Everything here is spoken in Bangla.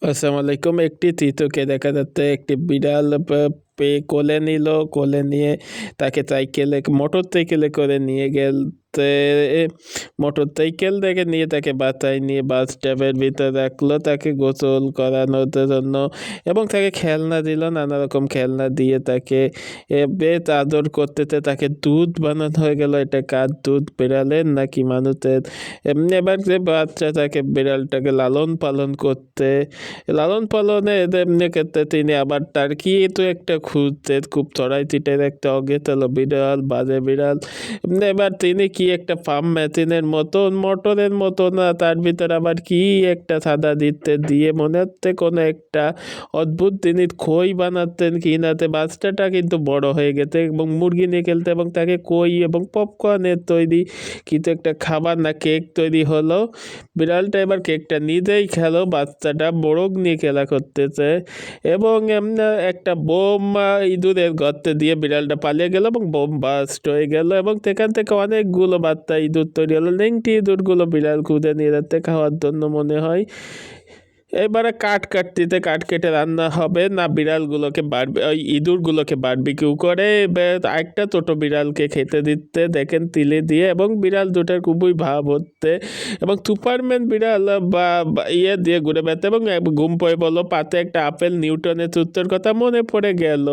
আসসালামু আলাইকুম। একটি তিতকে দেখা যাচ্ছে একটি বিড়াল পেয়ে কোলে নিল। কোলে নিয়ে তাকে মোটর সাইকেলে করে নিয়ে গেলতে মোটর সাইকেল থেকে নিয়ে তাকে বাসায় নিয়ে বাস স্টপের ভিতরে রাখলো তাকে গোসল করানোর জন্য এবং তাকে খেলনা দিল, নানা রকম খেলনা দিয়ে তাকে বেশ আদর করতেতে তাকে দুধ বানানো হয়ে গেল। এটা কার দুধ, বিড়ালের নাকি মানুষের? এবার যে বাচ্চা তাকে বিড়ালটাকে লালন পালন করতে লালন পালনে এমনি ক্ষেত্রে তিনি আবার তার কি তো একটা খুঁজতে খুব চড়াই চিটের একটা অগেতালো বিড়াল, বাজে বিড়াল। এবার তিনি কি একটা পাম্প মেশিনের মতন, মোটরের মতো না, তার ভিতর আবার কি একটা সাদা দিতে দিয়ে মনে হচ্ছে কোনো একটা অদ্ভুত জিনিস খই বানাতেন কিনাতে। বাচ্চাটা কিন্তু বড় হয়ে গেছে এবং মুরগি নিয়ে খেলতে এবং তাকে খই এবং পপকর্নের তৈরি কিন্তু একটা খাবার না কেক তৈরি হলো। বিড়ালটা এবার কেকটা নিজেই খেলো, বাচ্চাটা মোরগ নিয়ে খেলা করতেছে এবং একটা বোম ইঁদুরের গর্তে দিয়ে বিড়ালটা পালিয়ে গেল এবং বোম বাস্ট হয়ে গেল এবং সেখান থেকে অনেকগুলো বাচ্চা ইঁদুর তৈরি হলো। লেংটি ইঁদুরগুলো বিড়াল খুঁজে নিয়ে যাচ্ছে খাওয়ার জন্য মনে হয়। এবারে কাঠ কেটে রান্না হবে না, বিড়ালগুলোকে ওই ইঁদুরগুলোকে বারবিকিউ করে একটা ছোট বিড়ালকে খেতে দিতে দেখেন তিলে দিয়ে এবং বিড়াল দুটার খুবই ভাব হচ্ছে এবং সুপারম্যান বিড়াল ইয়ে দিয়ে ঘুরে বেড়াতে এবং ঘুম পড়ে বললো পাতে একটা আপেল, নিউটনের সূত্রের কথা মনে পড়ে গেল।